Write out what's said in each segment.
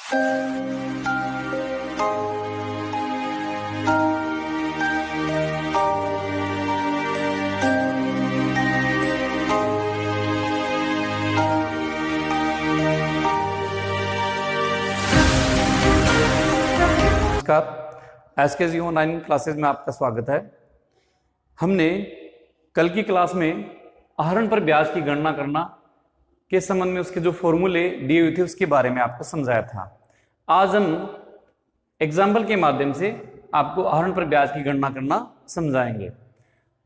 SK जी online classes में आपका स्वागत है। हमने कल की क्लास में आहरण पर ब्याज की गणना करना के संबंध में उसके जो फॉर्मूले दिए हुए थे उसके बारे में आपको समझाया था। आज हम एग्जाम्पल के माध्यम से आपको आहरण पर ब्याज की गणना करना समझाएंगे।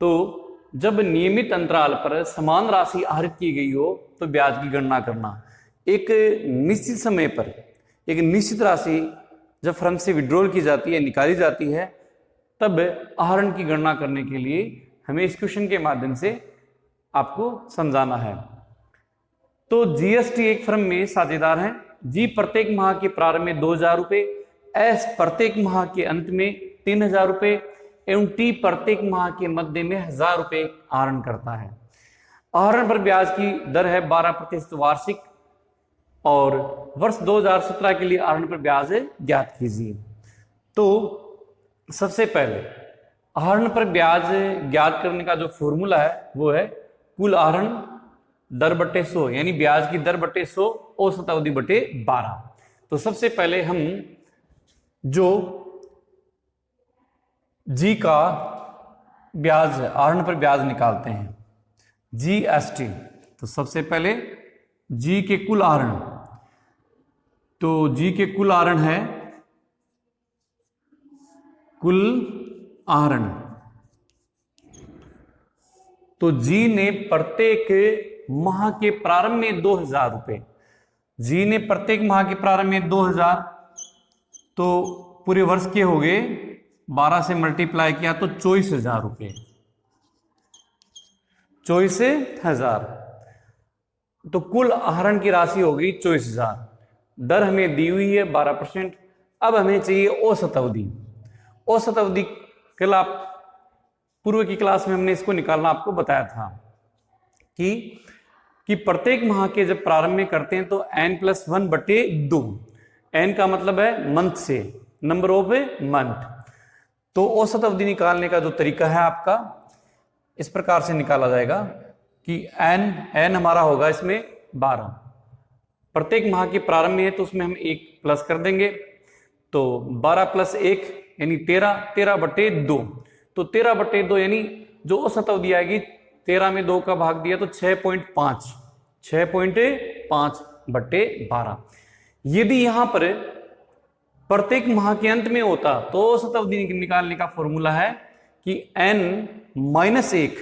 तो जब नियमित अंतराल पर समान राशि आहरित की गई हो तो ब्याज की गणना करना। एक निश्चित समय पर एक निश्चित राशि जब फर्म से विड्रॉल की जाती है, निकाली जाती है, तब आहरण की गणना करने के लिए हमें इस क्वेश्चन के माध्यम से आपको समझाना है। तो जीएसटी एक फर्म में साझेदार हैं। जी प्रत्येक माह के प्रारंभ में 2000 रुपये, एस प्रत्येक माह के अंत में 3000 रुपये एवं टी प्रत्येक माह के मध्य में 1000 रुपये आहरण करता है। आहरण पर ब्याज की दर है 12% वार्षिक और वर्ष 2017 के लिए आहरण पर ब्याज ज्ञात कीजिए। तो सबसे पहले आहरण पर ब्याज ज्ञात करने का जो फॉर्मूला है वो है कुल आहरण दर बटे 100, यानी ब्याज की दर बटे 100 औसत अवधि बटे 12। तो सबसे पहले हम जो जी का ब्याज आहरण पर ब्याज निकालते हैं, जीएसटी। तो सबसे पहले जी के कुल आहरण, तो जी के कुल आहरण है कुल आहरण। तो जी ने प्रत्येक माह के प्रारंभ में 2000 रुपये, जी ने प्रत्येक माह के प्रारंभ में 2000, तो पूरे वर्ष के हो गए 12 से मल्टीप्लाई किया तो 24,000 रुपये, 24,000। तो कुल आहरण की राशि हो गई 24,000। दर हमें दी हुई है 12%। अब हमें चाहिए औसत अवधि। औसत अवधि कल आप पूर्व की क्लास में हमने इसको निकालना आपको बताया था कि प्रत्येक माह के जब प्रारंभ में करते हैं तो n+1 बटे 2, n का मतलब है मंथ से, नंबर ऑफ मंथ। तो औसत अवधि निकालने का जो तरीका है आपका इस प्रकार से निकाला जाएगा कि n हमारा होगा इसमें 12, प्रत्येक माह के प्रारंभ में है तो उसमें हम 1 प्लस कर देंगे, तो 12 + 1 यानी 13, 13 बटे 2। तो 13 बटे 2 यानी जो औसत अवधि आएगी 13 में 2 का भाग दिया तो 6.5, 6.5 बटे 12। यदि यहां पर प्रत्येक माह के अंत में होता तो औसत अवधि निकालने का फॉर्मूला है कि n-1,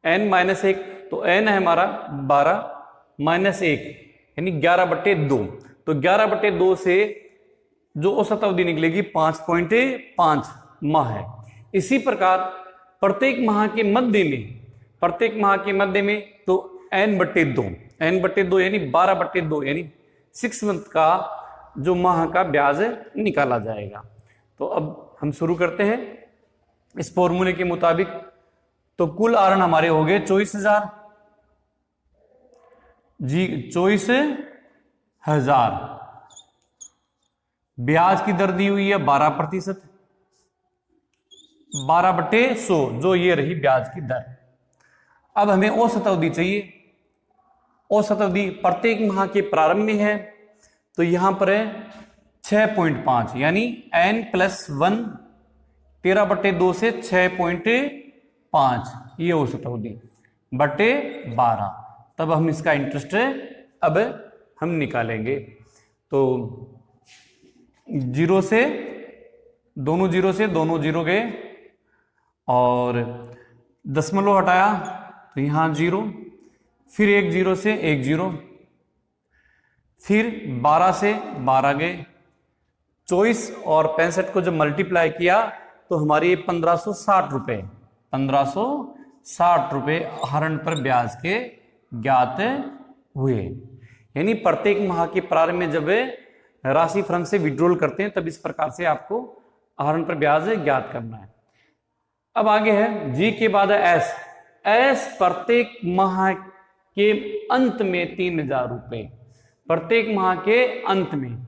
n-1, तो n है हमारा 12 -1 यानी 11 बटे 2। तो 11 बटे 2 से जो औसत अवधि निकलेगी 5.5 माह है। इसी प्रकार प्रत्येक माह के मध्य में, प्रत्येक माह के मध्य में तो n बटे 2, n बटे 2 यानी 12 बटे 2 यानी 6 मंथ का जो माह का ब्याज निकाला जाएगा। तो अब हम शुरू करते हैं इस फॉर्मूले के मुताबिक। तो कुल आहरण हमारे हो गए 24,000, जी 24,000। ब्याज की दर दी हुई है 12%, 12 बटे 100, जो ये रही ब्याज की दर। अब हमें औसत अवधि चाहिए। औसत अवधि प्रत्येक माह के प्रारंभ में है तो यहां पर है 6.5 यानी n+1, 13 बटे 2 से 6.5 ये औसत अवधि बटे 12। तब हम इसका इंटरेस्ट अब हम निकालेंगे। तो 0 से दोनों 0 गए और दशमलव हटाया तो यहां 0, फिर 1 0 से 1 0, फिर 12 से 12 गए, 24 और 65 को जब मल्टीप्लाई किया तो हमारी 1560 रुपये, 1560 रुपये आहरण पर ब्याज के ज्ञात हुए। यानी प्रत्येक माह के प्रारंभ में जब राशि फर्म से विड्रॉल करते हैं तब इस प्रकार से आपको आहरण पर ब्याज ज्ञात करना है। अब आगे है जी के बाद है एस। एस प्रत्येक माह के अंत में 3000 रुपये, प्रत्येक माह के अंत में।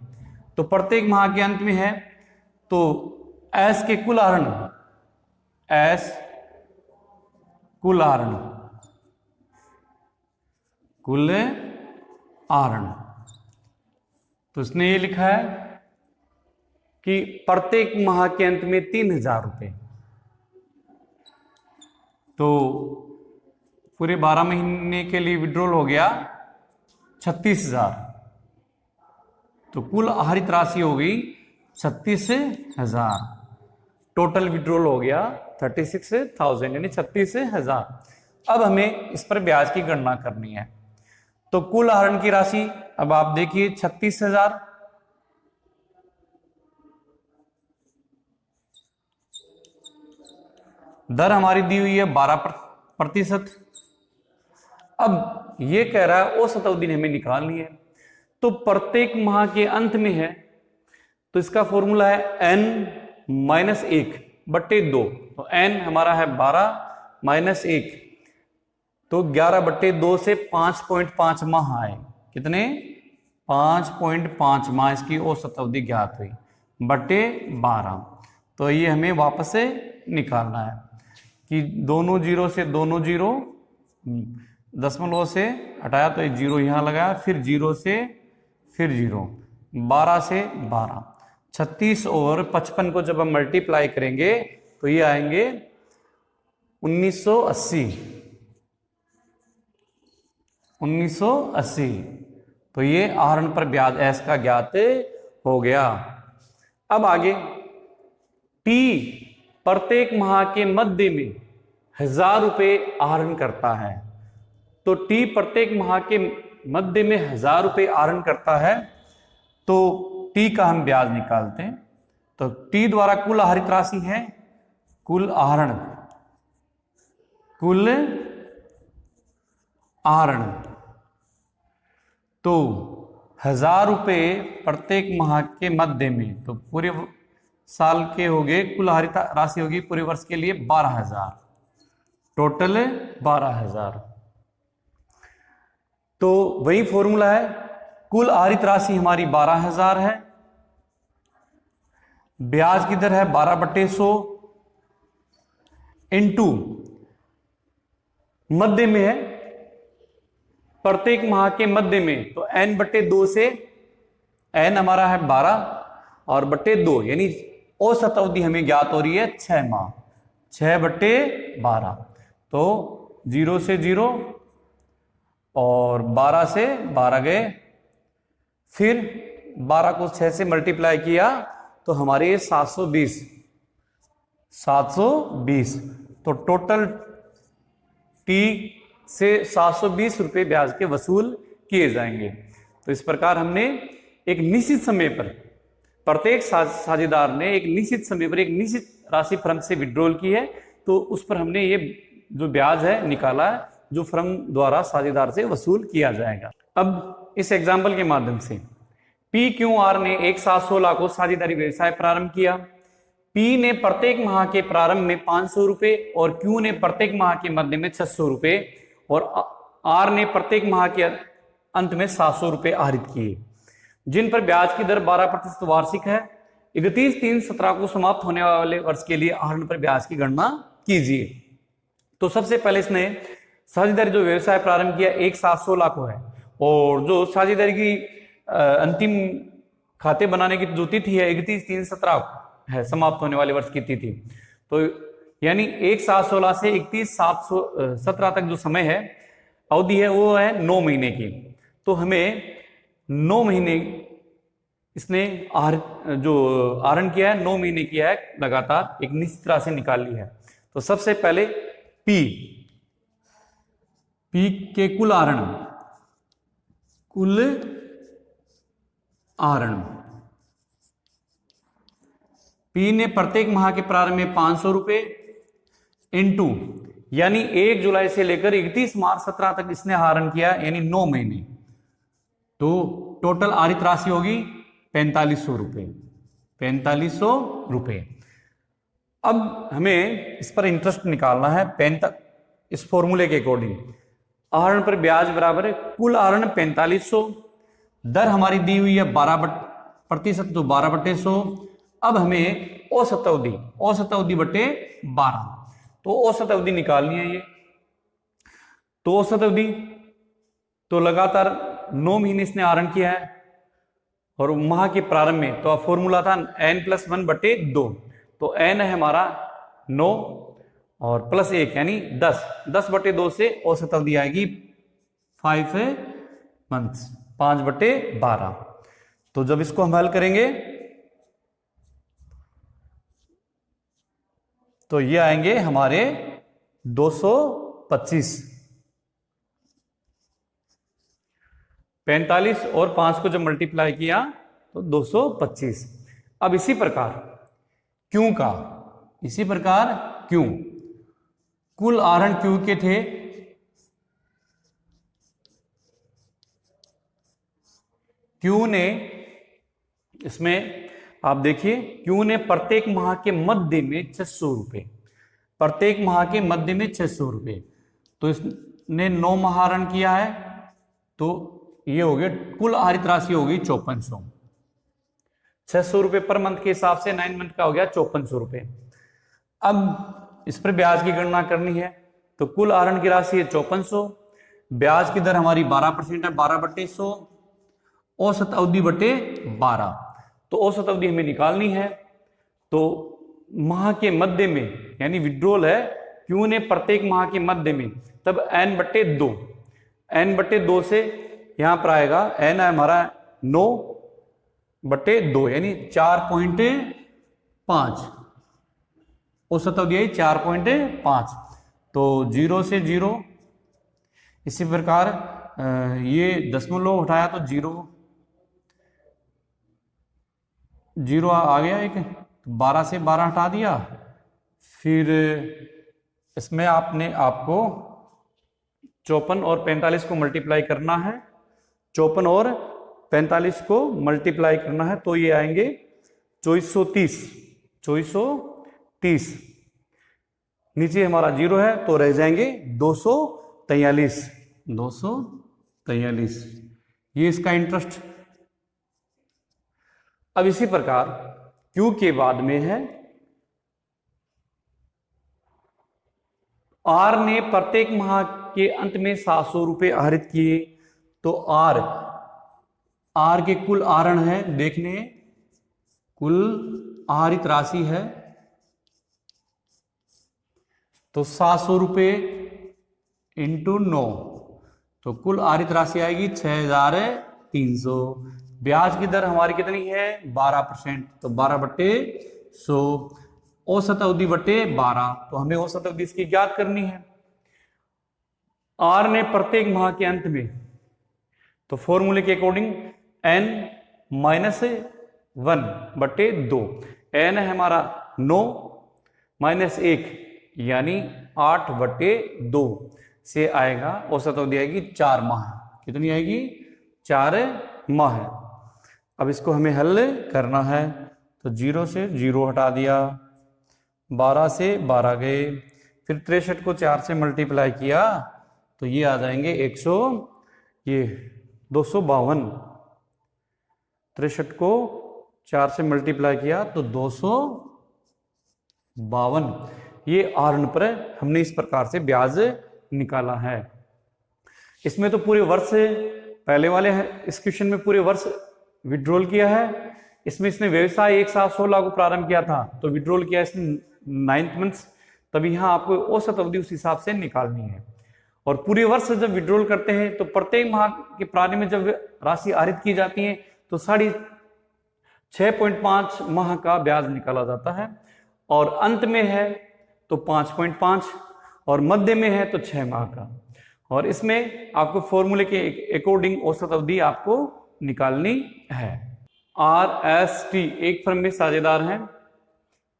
तो प्रत्येक माह के अंत में है, तो एस के कुल आहरण, एस कुल आहरण, कुल आहरण, तो इसने ये लिखा है कि प्रत्येक माह के अंत में 3000 रुपए, तो पूरे 12 महीने के लिए विड्रॉल हो गया 36,000, तो कुल आहरित राशि हो गई 36,000, टोटल विड्रॉल हो गया 36,000 यानी 36,000। अब हमें इस पर ब्याज की गणना करनी है। तो कुल आहरण की राशि अब आप देखिए 36,000, दर हमारी दी हुई है 12%। अब ये कह रहा है औसत अवधि हमें निकालनी है, तो प्रत्येक माह के अंत में है, तो इसका फॉर्मूला है n-1/2, तो n हमारा है 12-1, तो 11/2 से 5.5 माह आए, कितने 5.5 माह इसकी औसत अवधि ज्ञात हुई बटे 12, तो ये हमें वापस से निकालना है कि दोनों जीरो से दोनों जीरो, दशमलव से हटाया तो एक जीरो यहां लगाया, फिर जीरो से फिर जीरो, 12 से 12, 36 और 55 को जब हम मल्टीप्लाई करेंगे तो ये आएंगे 1980, तो ये आहरण पर ब्याज एस का ज्ञात हो गया। अब आगे टी प्रत्येक माह के मध्य में 1000 रुपए आहरण करता है, तो टी प्रत्येक माह के मध्य में 1000 रुपए आहरण करता है, तो टी का हम ब्याज निकालते हैं। तो टी द्वारा कुल आहरित राशि है, कुल आहरण, कुल आहरण, तो 1000 रुपए प्रत्येक माह के मध्य में, तो पूरे साल के हो गए, कुल आहरित राशि होगी पूरे वर्ष के लिए 12,000, टोटल 12,000। तो वही फॉर्मूला है, कुल आहरित राशि हमारी 12,000 है, ब्याज की दर है 12/100 इंटू मध्य में है, प्रत्येक माह के मध्य में, तो n/2 से n हमारा है 12 और बटे 2, यानी औसत अवधि हमें ज्ञात हो रही है 6 माह, 6/12, तो 0 से 0 और 12 से 12 गए, फिर 12 को 6 से मल्टीप्लाई किया तो हमारे 720, तो टोटल टी से 720 रुपए ब्याज के वसूल किए जाएंगे। तो इस प्रकार हमने एक निश्चित समय पर, प्रत्येक साझेदार ने एक निश्चित समय पर एक निश्चित राशि फर्म से विड्रॉल की है, तो उस पर हमने ये जो ब्याज है निकाला है, जो फर्म द्वारा साझेदार से वसूल किया जाएगा। अब इस एग्जाम्पल के माध्यम से PQR ने एक साथ 16 को साझेदारी व्यवसाय प्रारंभ किया। P ने प्रत्येक माह के प्रारंभ में 500 रुपए और Q ने प्रत्येक माह के मध्य में 600 रुपए और R ने प्रत्येक माह के अंत में 700 रुपए आहरित किए, जिन पर ब्याज की दर 12% वार्षिक है। 31/3/17 को समाप्त होने वाले वर्ष के लिए आहरण पर ब्याज की गणना कीजिए। तो सबसे पहले इसने साझेदारी जो व्यवसाय प्रारंभ किया 1/7/16 को है, और जो साझेदारी की अंतिम खाते बनाने की जो तिथि है 31/3/17 है, समाप्त होने वाले वर्ष की तिथि। तो यानी 1/7/16 से 31/7/17 तक जो समय है, अवधि है, वो है 9 महीने की। तो हमें 9 महीने इसने जो आहरण किया है 9 महीने किया है लगातार, एक निश्चित राशि निकाल ली है। तो सबसे पहले P के कुल आहरण, P ने प्रत्येक माह के प्रारंभ में 500 रुपए इंटू, यानी 1 जुलाई से लेकर 31 मार्च 17 तक इसने आहरण किया, यानी 9 महीने, तो टोटल आहरित राशि होगी 4500 रुपए, 4500 रुपए। अब हमें इस पर इंटरेस्ट निकालना है इस फॉर्मूले के अकॉर्डिंग। आहरण पर ब्याज बराबर है कुल आहरण 4500, दर हमारी दी हुई है 12% प्रतिशत तो 12/100। अब हमें औसत अवधि बटे 12, तो औसत अवधि निकालनी है ये। तो औसत अवधि तो लगातार 9 महीने इसने आहरण किया है, और माह के प्रारंभ में तो फॉर्मूला था n+1/2, तो n है हमारा 9 और +1 यानी 10, 10/2 से औसत अवधि आएगी 5 मंथ्स, 5/12। तो जब इसको हम हल करेंगे तो ये आएंगे हमारे 225। 45 और 5 को जब मल्टीप्लाई किया तो 225। अब इसी प्रकार क्यों कुल आहरण क्यू के थे क्यू ने, इसमें आप देखिए क्यू ने प्रत्येक माह के मध्य में 600 रुपए, प्रत्येक माह के मध्य में 600 रुपए, तो इसने 9 माह आहरण किया है, तो ये हो गया कुल आहरित राशि होगी 5400। 600 रुपए पर मंथ के हिसाब से 9 मंथ का हो गया 5400 रुपए। अब इस पर ब्याज की गणना करनी है, तो कुल आहरण की राशि है 5400, ब्याज की दर हमारी 12% है, 12/100, औसत अवधि बटे 12, तो औसत अवधि हमें निकालनी है। तो माह के मध्य में यानी विड्रॉल है क्यों ने प्रत्येक माह के मध्य में, तब n/2 से यहां पर आएगा, n है हमारा 9/2 यानी 4.5, औसत अवधि है 4.5, तो 0 से 0। इसी प्रकार ये दशमलव उठाया तो 0 आ गया एक, तो 12 से 12 हटा दिया, फिर इसमें आपको 54 और 45 को मल्टीप्लाई करना है, 54 और 45 को मल्टीप्लाई करना है, तो ये आएंगे 2430। नीचे हमारा 0 है तो रह जाएंगे 243, ये इसका इंटरेस्ट। अब इसी प्रकार क्यू के बाद में है आर ने प्रत्येक माह के अंत में 700 रुपए आहरित किए, तो आर के कुल आहरण है, देखने कुल आहरित राशि है, तो 700 रुपए इंटू 9, तो कुल आहरित राशि आएगी 6300। ब्याज की दर हमारी कितनी है 12%, तो 12/100, औसत अवधि बटे 12, तो हमें औसत अवधि इसकी ज्ञात करनी है। आर ने प्रत्येक माह के अंत में, तो फॉर्मूले के अकॉर्डिंग n-1/2, n है हमारा 9 -1 यानी 8/2 से आएगा, औसत अवधि आएगी 4 माह। कितनी आएगी 4 माह। अब इसको हमें हल करना है, तो 0 से 0 हटा दिया, 12 से 12 गए, फिर 63 को 4 से मल्टीप्लाई किया तो ये आ जाएंगे 252। 63 को 4 से मल्टीप्लाई किया तो 252। ये आहरण पर हमने इस प्रकार से ब्याज निकाला है। इसमें तो पूरे वर्ष, पहले वाले इस क्वेश्चन में पूरे वर्ष विड्रॉल किया है, इसमें इसने व्यवसाय 1/7/16 को प्रारंभ किया था, तो विड्रॉल किया इसने 9th मंथ, तभी यहाँ आपको औसत अवधि उस हिसाब से निकालनी है। और पूरे वर्ष जब विड्रॉल करते हैं तो प्रत्येक माह के प्रारंभ में जब राशि आहरित की जाती है तो 6.5 माह का ब्याज निकाला जाता है, और अंत में है तो 5.5, और मध्य में है तो 6 माह का। और इसमें आपको फॉर्मूले के अकॉर्डिंग औसत अवधि आपको निकालनी है। RST एक फर्म में साझेदार हैं,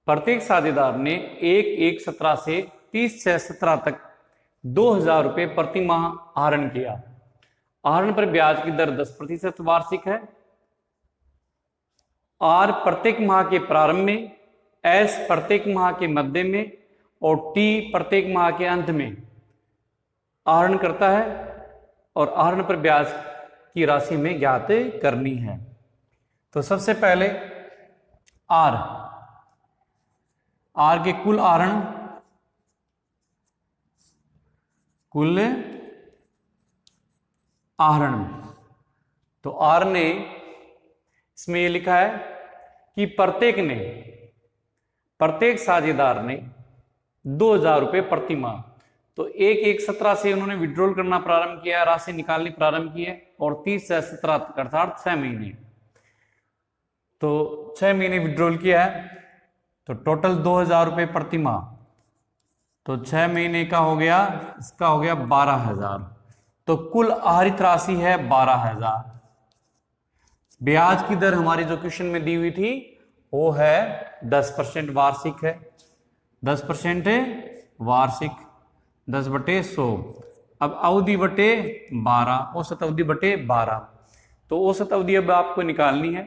प्रत्येक साझेदार ने 1/1/17 से 30/6/17 तक 2000 रुपए प्रति माह आहरण किया। आहरण पर ब्याज की दर 10% वार्षिक है। R प्रत्येक माह के प्रारंभ में, S प्रत्येक माह के मध्य में और T प्रत्येक माह के अंत में आहरण करता है, और आहरण पर ब्याज की राशि में ज्ञात करनी है। तो सबसे पहले आर के कुल आहरण, कुल आहरण। तो आर ने इसमें ये लिखा है कि प्रत्येक साझेदार ने 2000 रुपये प्रति माह, तो 1/1/17 से उन्होंने विड्रॉल करना प्रारंभ किया, राशि निकालनी प्रारंभ की है, और 30/17 अर्थात 6 महीने, तो 6 महीने विड्रॉल किया है, तो टोटल 2000 रुपये प्रति माह, तो 6 महीने का हो गया, इसका हो गया 12,000, तो कुल आहरित राशि है 12,000। ब्याज की दर हमारी जो क्वेश्चन में दी हुई थी वो है 10% वार्षिक है, 10% वार्षिक, 10/100। अब अवधि बटे 12, औसत अवधि बटे 12, तो औसत अवधि अब आपको निकालनी है।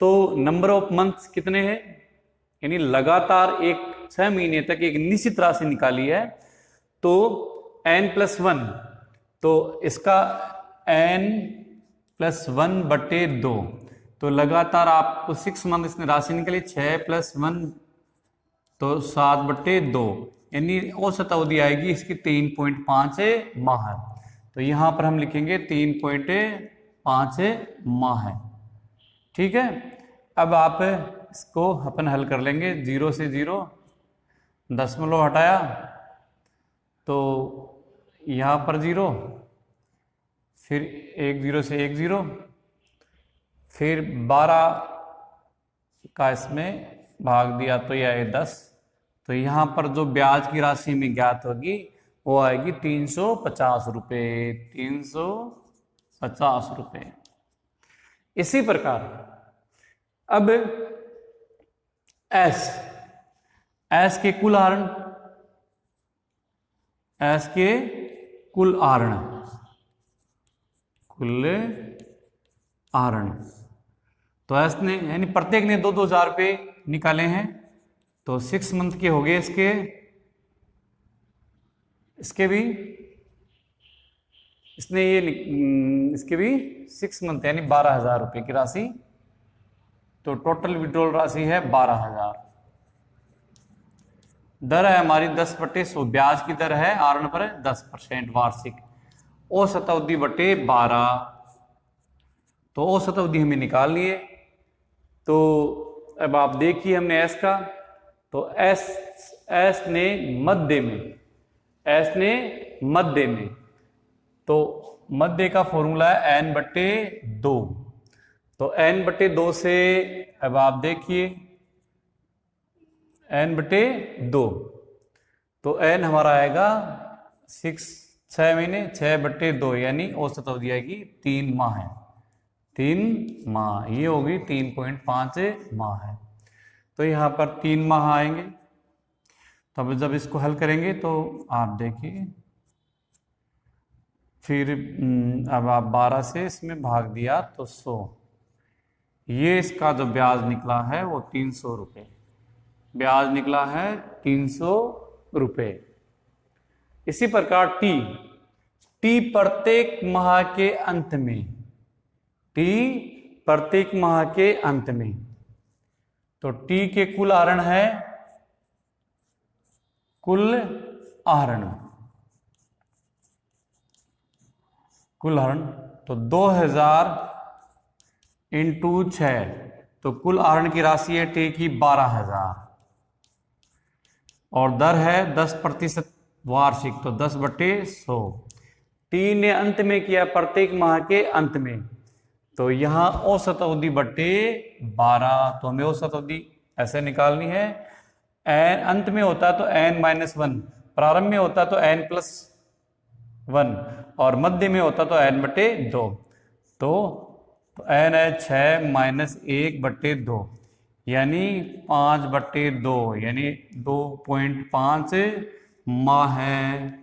तो नंबर ऑफ मंथ्स कितने हैं, यानी लगातार 6 महीने तक एक निश्चित राशि निकाली है, तो n+1, तो इसका n+1/2, तो लगातार आपको 6 मंथ इसने राशि निकाली, 6+1 तो 7/2, यानी औसत अवधि आएगी इसकी 3.5 माह है। तो यहां पर हम लिखेंगे 3.5 माह है। ठीक है, अब आप इसको अपन हल कर लेंगे। 0 से 0 दशमलव हटाया तो यहां पर 0, फिर 10 से 10, फिर 12 का इसमें भाग दिया तो यह है 10, तो यहां पर जो ब्याज की राशि में ज्ञात होगी वो आएगी 350 रुपये, 350 रुपये। इसी प्रकार अब एस के कुल आहरण, एस के कुल आहरण, कुल आहरण, तो एस ने यानी प्रत्येक ने 2-2 रुपये निकाले हैं, तो 6 मंथ के हो गए इसके भी, इसने ये इसके भी 6 मंथ यानी 12,000 रुपये की राशि, तो टोटल विड्रॉल राशि है 12,000। दर है हमारी 10/100, ब्याज की दर है आहरण पर 10% वार्षिक, औसत अवधि बटे 12, तो औसत अवधि हमें निकालनी है। तो अब आप देखिए हमने एस का, तो एस ने मध्य में, तो मध्य का फॉर्मूला है n/2, तो n/2 से अब आप देखिए n/2, तो n हमारा आएगा 6 महीने, 6/2, यानी औसत अवधि आएगी 3 माह है, 3 माह, ये होगी 3.5 माह है। तो यहाँ पर 3 माह आएंगे, तब जब इसको हल करेंगे तो आप देखिए, फिर अब आप 12 से इसमें भाग दिया तो 100, ये इसका जो ब्याज निकला है वो 300 रुपये, ब्याज निकला है 300 रुपये। इसी प्रकार टी प्रत्येक माह के अंत में, तो टी के कुल आहरण है, कुल आहरण, तो 2000 × 6, तो कुल आहरण की राशि है टी की 12,000, और दर है 10% वार्षिक, तो 10/100। टी ने अंत में किया प्रत्येक माह के अंत में, तो यहां औसत अवधि बटे 12, तो हमें औसत अवधि ऐसे निकालनी है। अंत में होता तो n-1, प्रारंभ में होता तो n+1, और मध्य में होता तो n/2, तो n है 6 - 1/2, यानी 5/2, यानी 2.5 माह है।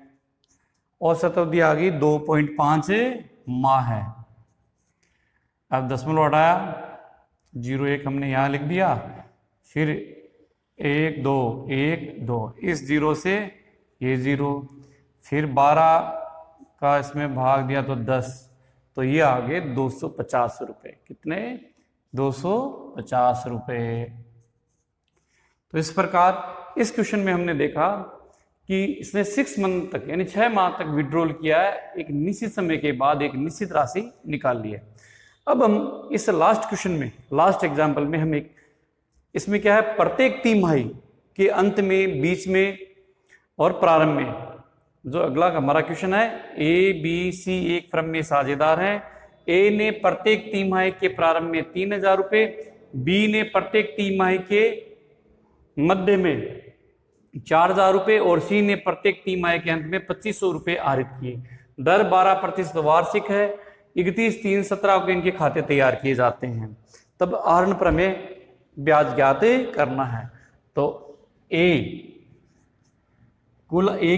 औसत अवधि आ गई 2.5 माह है। अब दशमलव हटाया, 0-1 हमने यहाँ लिख दिया, फिर 1-2, इस 0 से ये 0, फिर 12 का इसमें भाग दिया तो 10, तो ये आ गए 250 रुपये। कितने? 250 रुपये। तो इस प्रकार इस क्वेश्चन में हमने देखा कि इसने 6 मंथ तक यानी 6 माह तक विड्रॉल किया है, एक निश्चित समय के बाद एक निश्चित राशि निकाल ली है। अब हम इस लास्ट क्वेश्चन में, लास्ट एग्जाम्पल में हम एक, इसमें क्या है, प्रत्येक तिमाही के अंत में, बीच में और प्रारंभ में, जो अगला हमारा क्वेश्चन है, ए बी सी एक फर्म में साझेदार हैं। ए ने प्रत्येक तिमाही के प्रारंभ में 3000 रुपये, बी ने प्रत्येक तिमाही के मध्य में 4000 रुपये और सी ने प्रत्येक तिमाही के अंत में 2500 रुपये आहरित किए। दर 12% वार्षिक है। 31/3/17 को इनके खाते तैयार किए जाते हैं। तब आहरण पर हमें ब्याज ज्ञात करना है। तो ए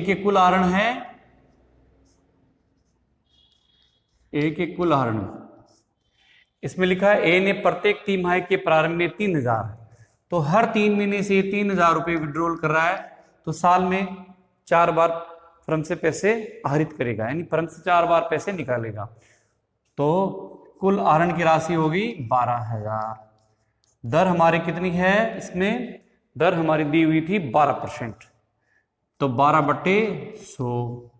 के कुल आहरण है, ए के कुल आहरण इसमें लिखा है ए ने प्रत्येक तिमाही के प्रारंभ में 3000, तो हर 3 महीने से 3000 रुपये विड्रॉल कर रहा है, तो साल में 4 बार फर्म से पैसे आहरित करेगा, यानी फर्म से 4 बार पैसे निकालेगा। तो कुल आहरण की राशि होगी 12,000। दर हमारी कितनी है, इसमें दर हमारी दी हुई थी 12%, तो 12/100।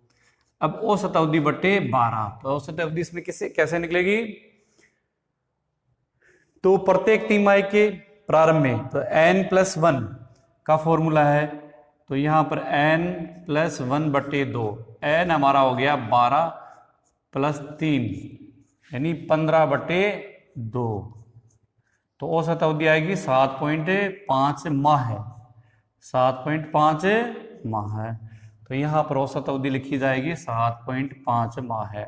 अब औसत अवधि बटे 12, तो औसत अवधि इसमें कैसे निकलेगी, तो प्रत्येक तिमाही के प्रारंभ में तो n+1 का फॉर्मूला है, तो यहां पर n+1/2, n हमारा हो गया 12 + 3 यानी 15/2, तो औसत अवधि आएगी 7.5 माह है, 7.5 माह है। तो यहाँ पर औसत अवधि लिखी जाएगी 7.5 माह है।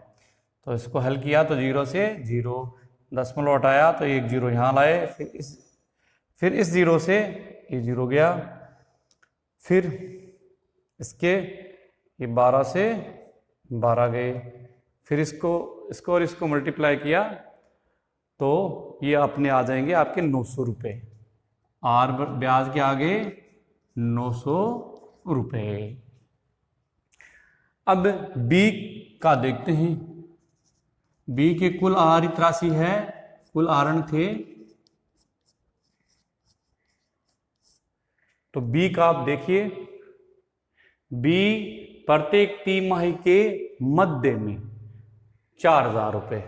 तो इसको हल किया तो 0 से 0 दशमलव हटाया तो 1 0 यहाँ लाए, फिर इस 0 से ये 0 गया, फिर इसके ये 12 से 12 गए, फिर इसको और इसको मल्टीप्लाई किया तो ये अपने आ जाएंगे आपके 900 रुपये। आर ब्याज के आगे 900 रुपये। अब बी का देखते हैं। बी के कुल आहरित राशि है, कुल आहरण थे, तो बी का आप देखिए, बी प्रत्येक तिमाही के मध्य में 4000 रुपये,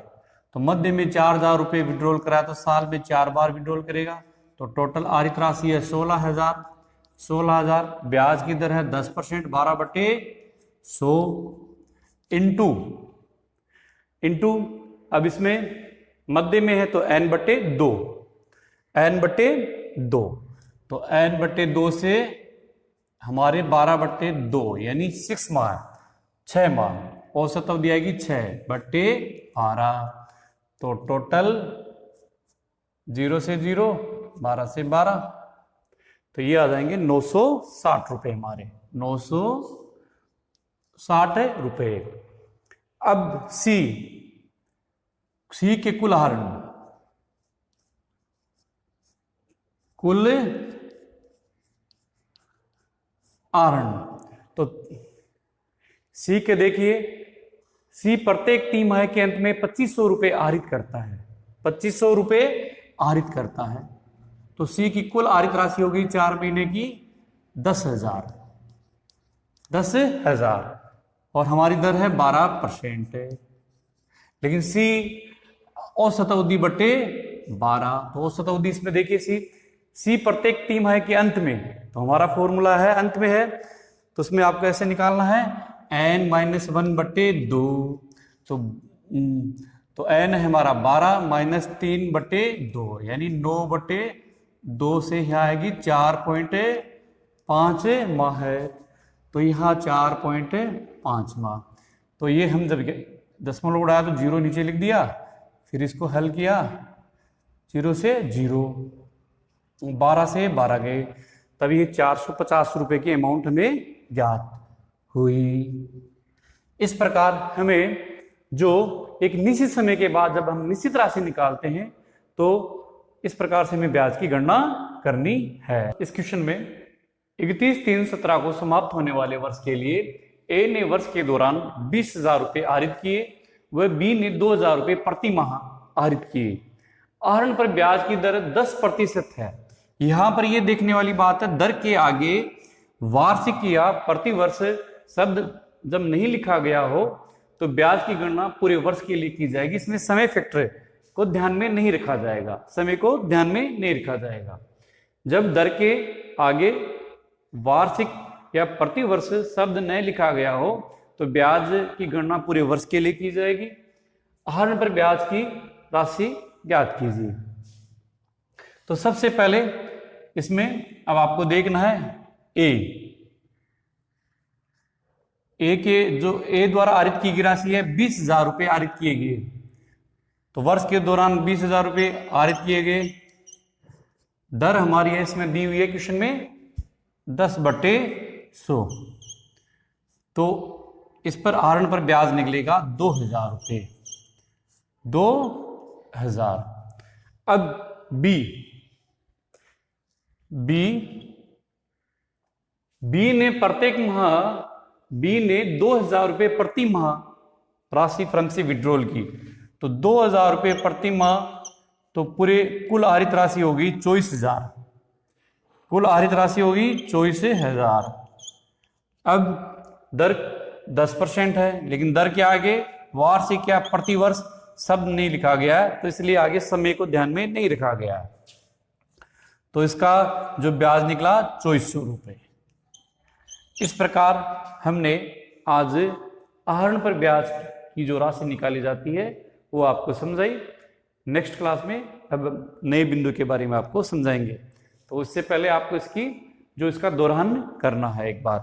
तो मध्य में 4000 रुपये विड्रॉल कराया तो साल में 4 बार विड्रॉल करेगा, तो टोटल आहरित राशि है 16,000। ब्याज की दर है 10%, 12/100 इंटू अब इसमें मध्य में है तो n/2, तो n/2 से हमारे 12/2 यानी 6 माह, 6 माह, औसत अवधि आएगी 6/12, तो टोटल 0 से 0, 12 से 12, तो ये आ जाएंगे 960 रुपये हमारे, 960 रुपये। अब सी के कुल आहरण, कुल आहरण, तो सी के देखिए, सी प्रत्येक तिमाही के अंत में 2500 रुपये आहरित करता है, 2500 रुपये आहरित करता है, तो सी की कुल आहरित राशि होगी 4 महीने की 10,000 और हमारी दर है 12%। लेकिन सी औसत अवधि बटे 12, तो औसत अवधि इसमें देखिए सी प्रत्येक तिमाही के अंत में, तो हमारा फॉर्मूला है अंत में है, तो उसमें आपको ऐसे निकालना है n-1/2, तो n है हमारा 12 - 3/2 यानी 9/2 से यहाँ आएगी 4.5 माह है, तो यहाँ 4.5 माह, तो ये हम जब दशमलव उड़ाया तो 0 नीचे लिख दिया, फिर इसको हल किया 0 से 0, 12 से 12 गए, तब ये 450 रुपये की अमाउंट हमें ज्ञात हुई। इस प्रकार हमें जो एक निश्चित समय के बाद जब हम निश्चित राशि निकालते हैं तो इस प्रकार से हमें ब्याज की गणना करनी है। इस क्वेश्चन में 31/3/17 को समाप्त होने वाले वर्ष के लिए ए ने वर्ष के दौरान 20,000 रुपये आहरित किए, वह बी ने 2,000 रुपये प्रति माह आहरित किए। आहरण पर ब्याज की दर 10% है। यहां पर यह देखने वाली बात है, दर के आगे वार्षिक या प्रतिवर्ष शब्द जब नहीं लिखा गया हो तो ब्याज की गणना पूरे वर्ष के लिए की जाएगी। इसमें समय फैक्टर को ध्यान में नहीं रखा जाएगा, समय को ध्यान में नहीं रखा जाएगा। जब दर के आगे वार्षिक या प्रतिवर्ष शब्द नहीं लिखा गया हो तो ब्याज की गणना पूरे वर्ष के लिए की जाएगी। आहरण पर ब्याज की राशि ज्ञात कीजिए। तो सबसे पहले इसमें अब आपको देखना है ए के जो ए द्वारा आरित की गई राशि है 20,000 रुपये आरित किए गए। तो वर्ष के दौरान 20,000 रुपये आरित किए गए। दर हमारी है इसमें दी हुई है क्वेश्चन में 10/100। तो इस पर आहरण पर ब्याज निकलेगा 2,000 रुपये, 2,000। अब बी ने प्रत्येक माह बी ने 2,000 रुपये प्रति माह राशि फर्म से विड्रॉल की। तो 2,000 रुपये प्रति माह, तो पूरे कुल आहरित राशि होगी 24,000। कुल आहरित राशि होगी 24,000। अब दर 10% है, लेकिन दर के आगे वार्षिक या प्रतिवर्ष शब्द नहीं लिखा गया है, तो इसलिए आगे समय को ध्यान में नहीं रखा गया है। तो इसका जो ब्याज निकला 2400 रुपये। इस प्रकार हमने आज आहरण पर ब्याज की जो राशि निकाली जाती है वो आपको समझाई। नेक्स्ट क्लास में अब नए बिंदु के बारे में आपको समझाएंगे। तो इससे पहले आपको इसका दोहरान करना है एक बार।